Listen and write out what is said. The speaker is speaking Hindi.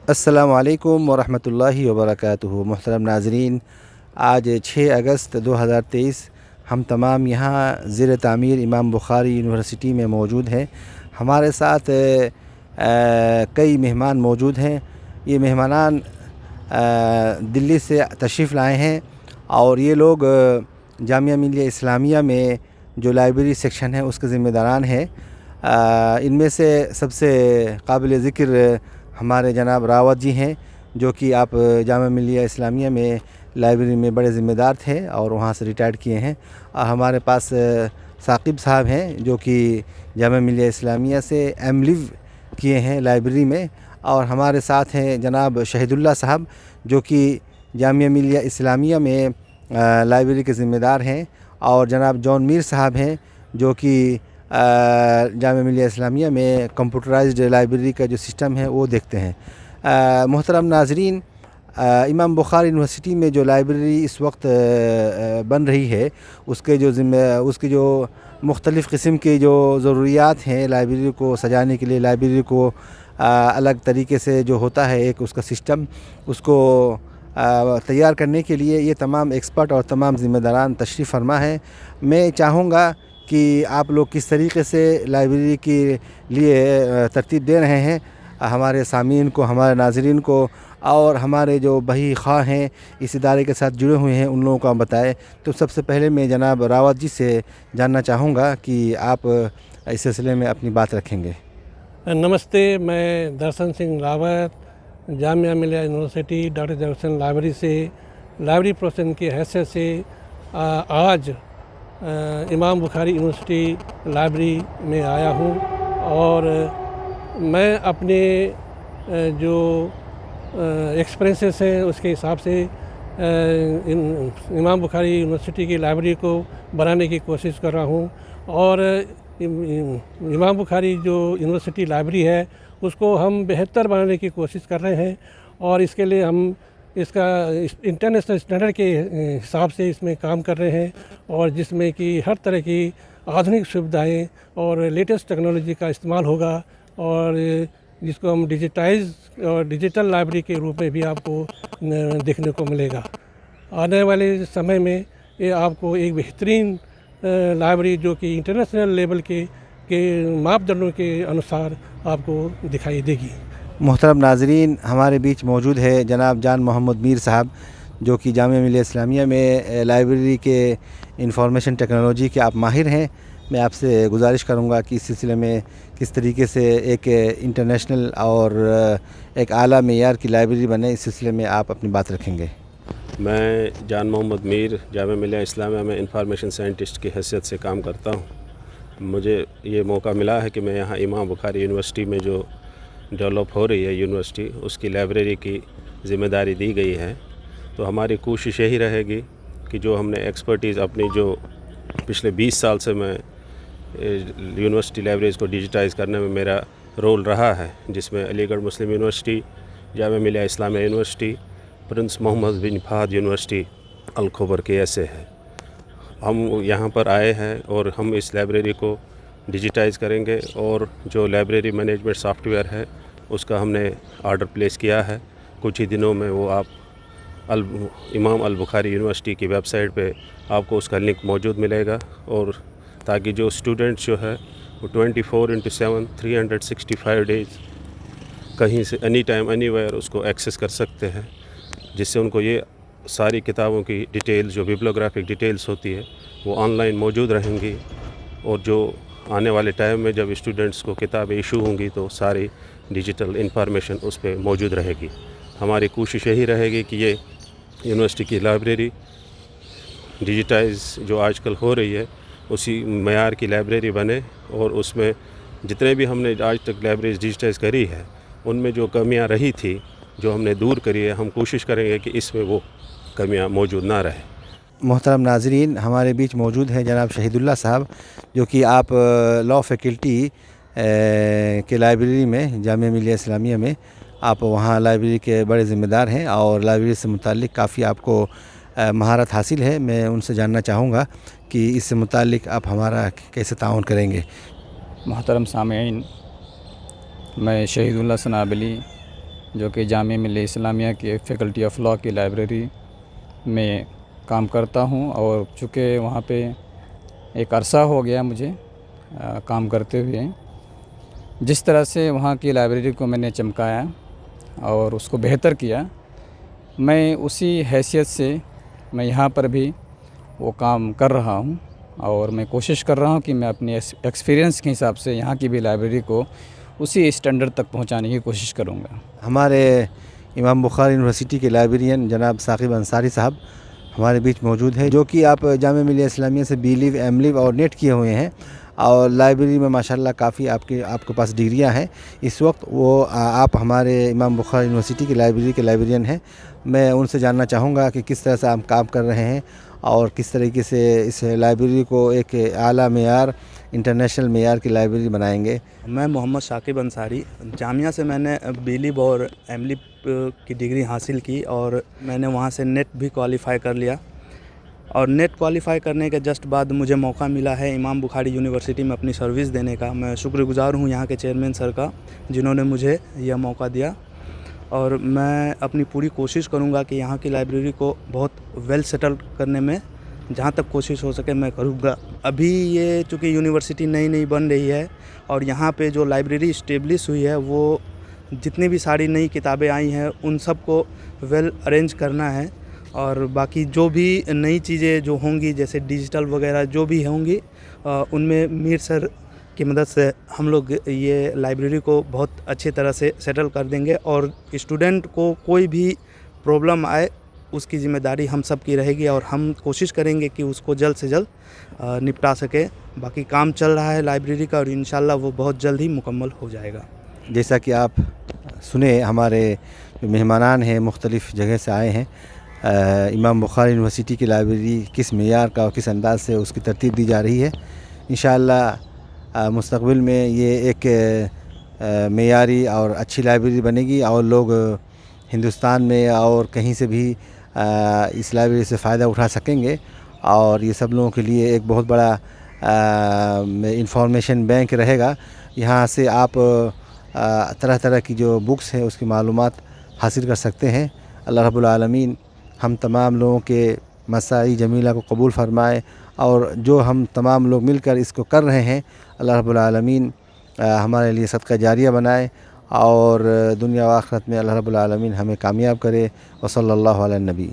अस्सलामु अलैकुम वरहमतुल्लाहि वबरकातुहू। मुहतरम नाज़रीन, आज 6 अगस्त 2023 हम तमाम यहाँ ज़ेर तामीर इमाम बुखारी यूनिवर्सिटी में मौजूद हैं। हमारे साथ कई मेहमान मौजूद हैं। ये मेहमानान दिल्ली से तशरीफ़ लाए हैं और ये लोग जामिया मिलिया इस्लामिया में जो लाइब्रेरी सेक्शन है उसके ज़िम्मेदारान हैं। इनमें से सबसे काबिल ज़िक्र हमारे जनाब रावत जी हैं, जो कि आप जामिया मिलिया इस्लामिया में लाइब्रेरी में बड़े ज़िम्मेदार थे और वहाँ से रिटायर्ड किए हैं। और हमारे पास साकिब साहब हैं, जो कि जामिया मिलिया इस्लामिया से एम.लिव किए हैं लाइब्रेरी में। और हमारे साथ हैं जनाब शहीदुल्लाह साहब, जो कि जामिया मिलिया इस्लामिया में लाइब्रेरी के ज़िम्मेदार हैं। और जनाब जॉन मीर साहब हैं, जो कि जामिया मिलिया इस्लामिया में कंप्यूटराइज्ड लाइब्रेरी का जो सिस्टम है वो देखते हैं। मोहतरम नाज़रीन, इमाम बुखारी यूनिवर्सिटी में जो लाइब्रेरी इस वक्त बन रही है उसके जो मुख्तलिफ़ किस्म की जो ज़रूरियात हैं लाइब्रेरी को सजाने के लिए, लाइब्रेरी को अलग तरीके से जो होता है एक उसका सिस्टम, उसको तैयार करने के लिए ये तमाम एक्सपर्ट और तमाम ज़िम्मेदारान तशरीफ़ फरमा हैं। मैं चाहूँगा कि आप लोग किस तरीके से लाइब्रेरी के लिए तरतीब दे रहे हैं हमारे सामीन को, हमारे नाज़रीन को, और हमारे जो बही ख़्वाह हैं इस इदारे के साथ जुड़े हुए हैं उन लोगों को बताएं। तो सबसे पहले मैं जनाब रावत जी से जानना चाहूँगा कि आप इस सिलसिले में अपनी बात रखेंगे। नमस्ते, मैं दर्शन Singh Rawat Jamia Millia university doctor Jefferson library से लाइब्रेरी प्रोफेसर की हैसियत से आज इमाम बुखारी यूनिवर्सिटी लाइब्रेरी में आया हूँ। और मैं अपने जो एक्सपीरियंसेस हैं उसके हिसाब से इमाम बुखारी यूनिवर्सिटी की लाइब्रेरी को बनाने की कोशिश कर रहा हूँ। और इमाम बुखारी जो यूनिवर्सिटी लाइब्रेरी है उसको हम बेहतर बनाने की कोशिश कर रहे हैं। और इसके लिए हम इसका इंटरनेशनल स्टैंडर्ड के हिसाब से इसमें काम कर रहे हैं, और जिसमें कि हर तरह की आधुनिक सुविधाएं और लेटेस्ट टेक्नोलॉजी का इस्तेमाल होगा, और जिसको हम डिजिटल लाइब्रेरी के रूप में भी आपको देखने को मिलेगा। आने वाले समय में ये आपको एक बेहतरीन लाइब्रेरी जो कि इंटरनेशनल लेवल के मापदंडों के अनुसार आपको दिखाई देगी। मोहतरम नाज़रीन, हमारे बीच मौजूद है जनाब जान मोहम्मद मीर साहब, जो कि जामिया मिलिया इस्लामिया में लाइब्रेरी के इंफॉर्मेशन टेक्नोलॉजी के आप माहिर हैं। मैं आपसे गुजारिश करूंगा कि इस सिलसिले में किस तरीके से एक इंटरनेशनल और एक आला मेयार की लाइब्रेरी बने, इस सिलसिले में आप अपनी बात रखेंगे। मैं जान मोहम्मद मीर जामिया मिलिया इस्लामिया में इंफॉर्मेशन साइंटिस्ट की हैसियत से काम करता हूँ। मुझे ये मौका मिला है कि मैं यहाँ इमाम बुखारी यूनिवर्सिटी में जो डेवलप हो रही है यूनिवर्सिटी, उसकी लाइब्रेरी की ज़िम्मेदारी दी गई है। तो हमारी कोशिश यही रहेगी कि जो हमने एक्सपर्टीज़ अपनी जो पिछले 20 साल से मैं यूनिवर्सिटी लाइब्रेरीज़ को डिजिटाइज़ करने में मेरा रोल रहा है, जिसमें अलीगढ़ मुस्लिम university, Jamia Millia Islamia university, Prince Mohammad बिन फहद यूनिवर्सिटी अल-खबर के ऐसे है। हम यहाँ पर आए हैं और हम इस लाइब्रेरी को डिजिटाइज़ करेंगे, और जो लाइब्रेरी मैनेजमेंट सॉफ्टवेयर है उसका हमने ऑर्डर प्लेस किया है। कुछ ही दिनों में वो आप इमाम अल बुखारी यूनिवर्सिटी की वेबसाइट पे आपको उसका लिंक मौजूद मिलेगा, और ताकि जो स्टूडेंट्स जो है वो 24/7 365 डेज़ कहीं से एनी टाइम एनीवेयर उसको एक्सेस कर सकते हैं, जिससे उनको ये सारी किताबों की डिटेल्स, जो बिब्लियोग्राफिक डिटेल्स होती है, वो ऑनलाइन मौजूद रहेंगी। और जो आने वाले टाइम में जब स्टूडेंट्स को किताबें इशू होंगी तो सारी डिजिटल इंफॉर्मेशन उस पर मौजूद रहेगी। हमारी कोशिश यही रहेगी कि ये यूनिवर्सिटी की लाइब्रेरी डिजिटाइज़ जो आजकल हो रही है उसी मयार की लाइब्रेरी बने, और उसमें जितने भी हमने आज तक लाइब्रेरी डिजिटाइज़ करी है उनमें जो कमियां रही थी, जो हमने दूर करी है, हम कोशिश करेंगे कि इसमें वो कमियां मौजूद ना रहे। मोहतरम नाज़रीन, हमारे बीच मौजूद हैं जनाब शहीदुल्लाह साहब, जो कि आप लॉ फैकल्टी के लाइब्रेरी में जामिया मिलिया इस्लामिया में आप वहाँ लाइब्रेरी के बड़े ज़िम्मेदार हैं और लाइब्रेरी से मुताल्लिक़ काफ़ी आपको महारत हासिल है। मैं उनसे जानना चाहूँगा कि इससे मुताल्लिक़ आप हमारा कैसे ताउन करेंगे। मोहतरम सामीन, मैं शहीदुल्लाह सनाबली जो कि जामिया मिल्लिया इस्लामिया की फैकल्टी ऑफ लॉ की लाइब्रेरी में काम करता हूँ। और चूँकि वहाँ पे एक अरसा हो गया मुझे काम करते हुए, जिस तरह से वहाँ की लाइब्रेरी को मैंने चमकाया और उसको बेहतर किया, मैं उसी हैसियत से मैं यहाँ पर भी वो काम कर रहा हूँ। और मैं कोशिश कर रहा हूँ कि मैं अपने एक्सपीरियंस के हिसाब से यहाँ की भी लाइब्रेरी को उसी स्टैंडर्ड तक पहुँचाने की कोशिश करूँगा। हमारे इमाम बुखारी यूनिवर्सिटी के लाइब्रेरियन जनाब साकिब अंसारी साहब हमारे बीच मौजूद है, जो कि आप जामिया मिल्लिया इस्लामिया से बी.लिव, एम.लिव और नेट किए हुए हैं और लाइब्रेरी में माशाल्लाह काफ़ी आपके पास डिग्रियां हैं। इस वक्त वो आप हमारे इमाम बुखारी यूनिवर्सिटी की लाइब्रेरी के लाइब्रेरियन हैं। मैं उनसे जानना चाहूँगा कि किस तरह से आप काम कर रहे हैं और किस तरीके से इस लाइब्रेरी को एक आला मेयार, इंटरनेशनल मेयार की लाइब्रेरी बनाएंगे। मैं मोहम्मद शाकिब अंसारी, जामिया से मैंने बी.लिव और एम.लिव की डिग्री हासिल की और मैंने वहाँ से नेट भी क्वालिफ़ाई कर लिया। और नेट क्वालिफ़ाई करने के जस्ट बाद मुझे मौका मिला है इमाम बुखारी यूनिवर्सिटी में अपनी सर्विस देने का। मैं शुक्रगुज़ार हूँ यहाँ के चेयरमैन सर का, जिन्होंने मुझे यह मौका दिया। और मैं अपनी पूरी कोशिश करूँगा कि यहाँ की लाइब्रेरी को बहुत वेल सेटल करने में जहाँ तक कोशिश हो सके मैं करूँगा। अभी ये चूँकि यूनिवर्सिटी नई बन रही है और यहाँ पे जो लाइब्रेरी इस्टेब्लिश हुई है, वो जितनी भी सारी नई किताबें आई हैं उन सब को वेल अरेंज करना है। और बाकी जो भी नई चीज़ें जो होंगी, जैसे डिजिटल वगैरह जो भी होंगी, उनमें मीर सर की मदद से हम लोग ये लाइब्रेरी को बहुत अच्छी तरह से सेटल कर देंगे। और स्टूडेंट को कोई भी प्रॉब्लम आए उसकी ज़िम्मेदारी हम सब की रहेगी और हम कोशिश करेंगे कि उसको जल्द से जल्द निपटा सके। बाकी काम चल रहा है लाइब्रेरी का और इंशाल्लाह वो बहुत जल्द ही मुकम्मल हो जाएगा। जैसा कि आप सुने, हमारे जो मेहमानान हैं मुख्तलिफ़ जगह से आए हैं। इमाम बुखारी यूनिवर्सिटी की लाइब्रेरी किस मेयार का और किस अंदाज़ से उसकी तरतीब दी जा रही है। इंशाअल्लाह मुस्तक़बिल में ये एक मेयारी और अच्छी लाइब्रेरी बनेगी और लोग हिंदुस्तान में और कहीं से भी इस लाइब्रेरी से फ़ायदा उठा सकेंगे। और ये सब लोगों के लिए एक बहुत बड़ा इंफॉर्मेशन बैंक रहेगा। यहाँ से आप तरह तरह की जो बुक्स हैं उसकी मालूमात हासिल कर सकते हैं। अल्लाह रब्बुल आलमीन हम तमाम लोगों के मसाई जमीला को कबूल फ़रमाए और जो हम तमाम लोग मिलकर इसको कर रहे हैं, अल्लाह रब्बुल आलमीन हमारे लिए सदका जारिया बनाए और दुनिया व आखिरत में अल्लाह रब्बुल आलमीन हमें कामयाब करे। व सल्लल्लाहु अला नबी।